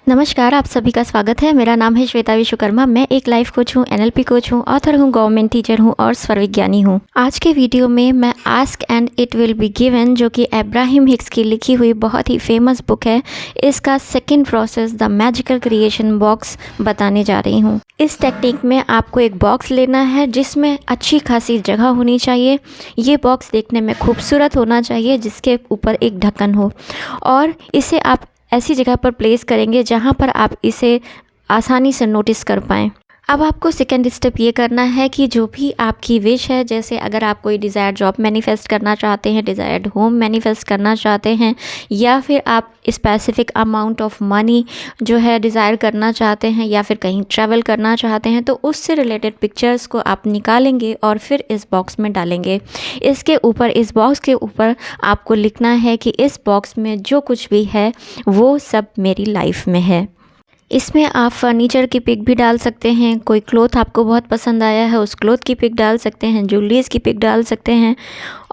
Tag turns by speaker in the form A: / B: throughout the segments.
A: नमस्कार, आप सभी का स्वागत है। मेरा नाम है श्वेता विश्वकर्मा। मैं एक लाइफ कोच हूँ, एनएलपी कोच हूँ, ऑथर हूँ, गवर्नमेंट टीचर हूँ और स्वर विज्ञानी हूँ। आज के वीडियो में मैं ask and it will be given, जो कि अब्राहम हिक्स की लिखी हुई बहुत ही फेमस बुक है, इसका second process the magical creation box बताने जा रही हूँ। इस टेक्निक में आपको एक बॉक्स लेना है जिसमें अच्छी खासी जगह होनी चाहिए। ये बॉक्स देखने में खूबसूरत होना चाहिए, जिसके ऊपर एक ढक्कन हो, और इसे आप ऐसी जगह पर प्लेस करेंगे जहाँ पर आप इसे आसानी से नोटिस कर पाएँ। अब आपको सेकेंड स्टेप ये करना है कि जो भी आपकी विश है, जैसे अगर आप कोई डिज़ायर्ड जॉब मैनिफेस्ट करना चाहते हैं, डिज़ायर्ड होम मैनिफेस्ट करना चाहते हैं, या फिर आप स्पेसिफिक अमाउंट ऑफ मनी जो है डिज़ायर करना चाहते हैं, या फिर कहीं ट्रैवल करना चाहते हैं, तो उससे रिलेटेड पिक्चर्स को आप निकालेंगे और फिर इस बॉक्स में डालेंगे। इसके ऊपर, इस बॉक्स के ऊपर आपको लिखना है कि इस बॉक्स में जो कुछ भी है वो सब मेरी लाइफ में है। इसमें आप फर्नीचर की पिक भी डाल सकते हैं, कोई क्लॉथ आपको बहुत पसंद आया है उस क्लॉथ की पिक डाल सकते हैं, ज्वेलरीज़ की पिक डाल सकते हैं,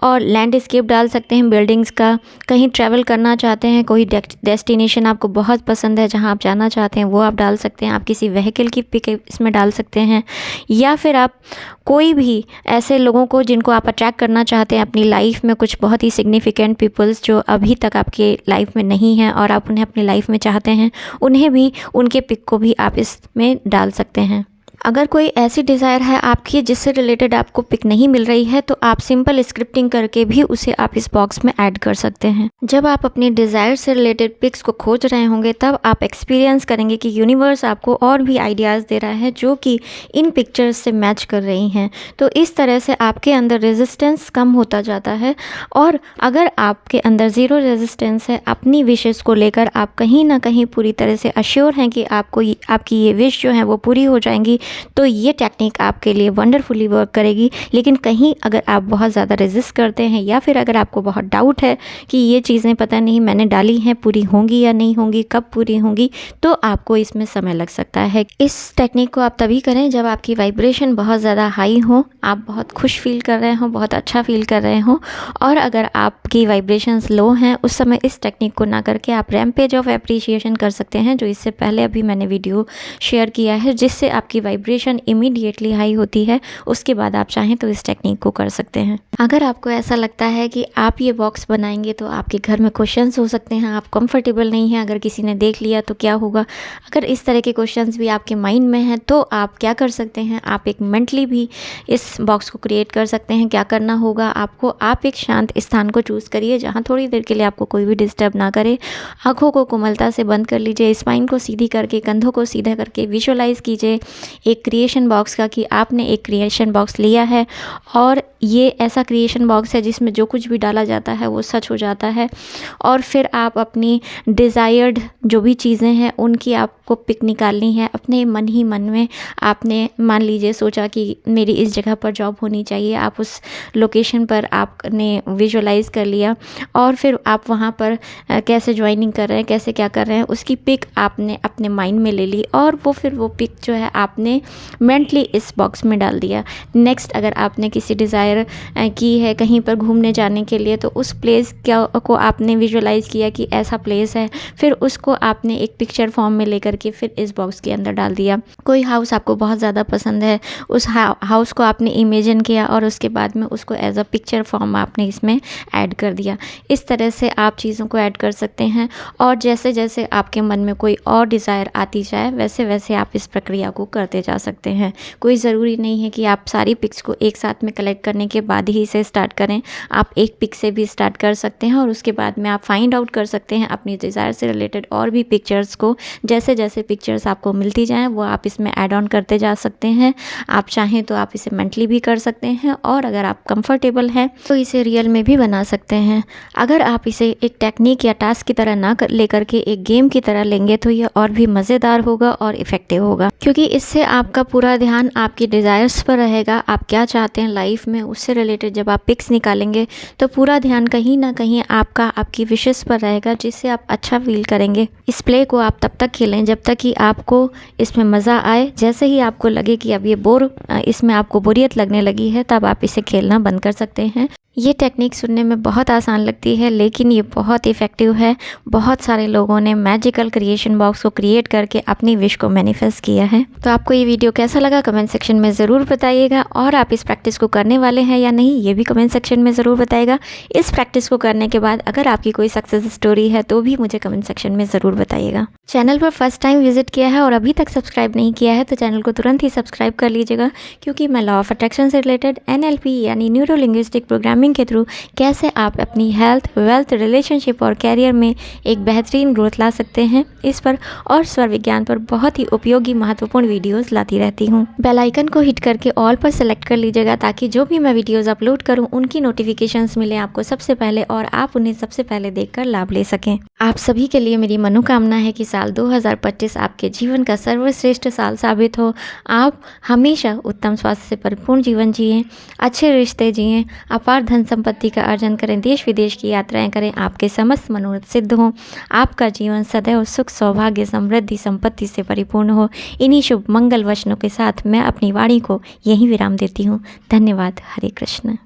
A: और लैंडस्केप डाल सकते हैं बिल्डिंग्स का। कहीं ट्रैवल करना चाहते हैं, कोई डेस्टिनेशन आपको बहुत पसंद है जहां आप जाना चाहते हैं, वो आप डाल सकते हैं। आप किसी व्हीकल की पिक इसमें डाल सकते हैं, या फिर आप कोई भी ऐसे लोगों को जिनको आप अट्रैक्ट करना चाहते हैं अपनी लाइफ में, कुछ बहुत ही सिग्निफिकेंट पीपल्स जो अभी तक आपके लाइफ में नहीं हैं और आप उन्हें अपनी लाइफ में चाहते हैं, उन्हें भी, उनके पिक को भी आप इसमें डाल सकते हैं। अगर कोई ऐसी डिज़ायर है आपकी जिससे रिलेटेड आपको पिक नहीं मिल रही है, तो आप सिंपल स्क्रिप्टिंग करके भी उसे आप इस बॉक्स में ऐड कर सकते हैं। जब आप अपनी डिज़ायर से रिलेटेड पिक्स को खोज रहे होंगे, तब आप एक्सपीरियंस करेंगे कि यूनिवर्स आपको और भी आइडियाज़ दे रहा है जो कि इन पिक्चर्स से मैच कर रही हैं। तो इस तरह से आपके अंदर रेजिस्टेंस कम होता जाता है, और अगर आपके अंदर ज़ीरो रेजिस्टेंस है अपनी विशेज़ को लेकर, आप कहीं ना कहीं पूरी तरह से अश्योर हैं कि आपकी ये विश जो है वो पूरी हो जाएंगी, तो ये टेक्निक आपके लिए वंडरफुली वर्क करेगी। लेकिन कहीं अगर आप बहुत ज़्यादा रेजिस्ट करते हैं, या फिर अगर आपको बहुत डाउट है कि ये चीज़ें पता नहीं मैंने डाली हैं पूरी होंगी या नहीं होंगी, कब पूरी होंगी, तो आपको इसमें समय लग सकता है। इस टेक्निक को आप तभी करें जब आपकी वाइब्रेशन बहुत ज़्यादा हाई हो, आप बहुत खुश फील कर रहे हो, बहुत अच्छा फील कर रहे हो। और अगर आपकी वाइब्रेशंस लो हैं, उस समय इस टेक्निक को ना करके आप रैम्पेज ऑफ एप्रिसिएशन कर सकते हैं, जो इससे पहले अभी मैंने वीडियो शेयर किया है, जिससे आपकी वाइब्रेशन इमीडिएटली हाई होती है। उसके बाद आप चाहें तो इस टेक्निक को कर सकते हैं। अगर आपको ऐसा लगता है कि आप ये बॉक्स बनाएंगे तो आपके घर में क्वेश्चंस हो सकते हैं, आप कंफर्टेबल नहीं हैं, अगर किसी ने देख लिया तो क्या होगा, अगर इस तरह के क्वेश्चंस भी आपके माइंड में हैं, तो आप क्या कर सकते हैं, आप एक मेंटली भी इस बॉक्स को क्रिएट कर सकते हैं। क्या करना होगा आपको, आप एक शांत स्थान को चूज़ करिए जहाँ थोड़ी देर के लिए आपको कोई भी डिस्टर्ब ना करे। आँखों को कोमलता से बंद कर लीजिए, स्पाइन को सीधी करके, कंधों को सीधा करके विजुअलाइज कीजिए एक क्रिएशन बॉक्स का, कि आपने एक क्रिएशन बॉक्स लिया है और ये ऐसा क्रिएशन बॉक्स है जिसमें जो कुछ भी डाला जाता है वो सच हो जाता है। और फिर आप अपनी डिज़ायर्ड जो भी चीज़ें हैं उनकी आपको पिक निकालनी है। अपने मन ही मन में आपने, मान लीजिए, सोचा कि मेरी इस जगह पर जॉब होनी चाहिए, आप उस लोकेशन पर आपने विजुअलाइज कर लिया, और फिर आप वहाँ पर कैसे ज्वाइनिंग कर रहे हैं, कैसे क्या कर रहे हैं, उसकी पिक आपने अपने माइंड में ले ली, और वो पिक जो है आपने मेंटली इस बॉक्स में डाल दिया। नेक्स्ट, अगर आपने किसी डिज़ायर की है कहीं पर घूमने जाने के लिए, तो उस प्लेस को आपने विजुअलाइज किया कि ऐसा प्लेस है, फिर उसको आपने एक पिक्चर फॉर्म में लेकर के फिर इस बॉक्स के अंदर डाल दिया। कोई हाउस आपको बहुत ज़्यादा पसंद है, उस हाउस को आपने इमेजिन किया और उसके बाद में उसको एज अ पिक्चर फॉर्म आपने इसमें ऐड कर दिया। इस तरह से आप चीज़ों को ऐड कर सकते हैं, और जैसे जैसे आपके मन में कोई और डिज़ायर आती जाए, वैसे वैसे आप इस प्रक्रिया को करते जा सकते हैं। कोई ज़रूरी नहीं है कि आप सारी पिक्स को एक साथ में कलेक्ट करने के बाद ही इसे स्टार्ट करें। आप एक पिक से भी स्टार्ट कर सकते हैं, और उसके बाद में आप फाइंड आउट कर सकते हैं अपनी डिज़ायर से रिलेटेड और भी पिक्चर्स को। जैसे जैसे पिक्चर्स आपको मिलती जाएं, वो आप इसमें ऐड ऑन करते जा सकते हैं। आप चाहें तो आप इसे मेंटली भी कर सकते हैं, और अगर आप कंफर्टेबल हैं तो इसे रियल में भी बना सकते हैं। अगर आप इसे एक टेक्निक या टास्क की तरह ना लेकर के एक गेम की तरह लेंगे, तो ये और भी मज़ेदार होगा और इफ़ेक्टिव होगा, क्योंकि इससे आपका पूरा ध्यान आपकी डिज़ायर्स पर रहेगा। आप क्या चाहते हैं लाइफ में, उससे रिलेटेड जब आप पिक्स निकालेंगे तो पूरा ध्यान कहीं ना कहीं आपकी विशेस पर रहेगा, जिससे आप अच्छा फील करेंगे। इस प्ले को आप तब तक खेलें जब तक कि आपको इसमें मज़ा आए। जैसे ही आपको लगे कि अब ये इसमें आपको बोरियत लगने लगी है, तब आप इसे खेलना बंद कर सकते हैं। ये टेक्निक सुनने में बहुत आसान लगती है लेकिन ये बहुत इफ़ेक्टिव है। बहुत सारे लोगों ने मैजिकल क्रिएशन बॉक्स को क्रिएट करके अपनी विश को मैनिफेस्ट किया है। तो आपको ये वीडियो कैसा लगा कमेंट सेक्शन में ज़रूर बताइएगा, और आप इस प्रैक्टिस को करने वाले हैं या नहीं ये भी कमेंट सेक्शन में ज़रूर बताइएगा। इस प्रैक्टिस को करने के बाद अगर आपकी कोई सक्सेस स्टोरी है तो भी मुझे कमेंट सेक्शन में ज़रूर बताइएगा। चैनल पर फर्स्ट टाइम विजिट किया है और अभी तक सब्सक्राइब नहीं किया है तो चैनल को तुरंत ही सब्सक्राइब कर लीजिएगा, क्योंकि मैं लॉ ऑफ अट्रैक्शन से रिलेटेड NLP यानी न्यूरो लिंग्विस्टिक प्रोग्रामिंग के थ्रू कैसे आप अपनी हेल्थ, वेल्थ, रिलेशनशिप और कैरियर में एक बेहतरीन ग्रोथ ला सकते हैं, इस पर और स्वर विज्ञान पर बहुत ही उपयोगी महत्वपूर्ण वीडियोस लाती रहती हूँ। बेल आइकन को हिट करके ऑल पर सेलेक्ट कर लीजिएगा ताकि जो भी मैं वीडियोस अपलोड करूँ उनकी नोटिफिकेशंस मिले आपको सबसे पहले और आप उन्हें सबसे पहले देखकर लाभ ले सकें। आप सभी के लिए मेरी मनोकामना है कि साल 2025 आपके जीवन का सर्वश्रेष्ठ साल साबित हो। आप हमेशा उत्तम स्वास्थ्य से परिपूर्ण जीवन जिएं, अच्छे रिश्ते जिएं, अपार धन संपत्ति का अर्जन करें, देश विदेश की यात्राएं करें, आपके समस्त मनोरथ सिद्ध हों, आपका जीवन सदैव सुख, सौभाग्य, समृद्धि, संपत्ति से परिपूर्ण हो। इन्हीं शुभ मंगल वचनों के साथ मैं अपनी वाणी को यहीं विराम देती हूँ। धन्यवाद। हरे कृष्ण।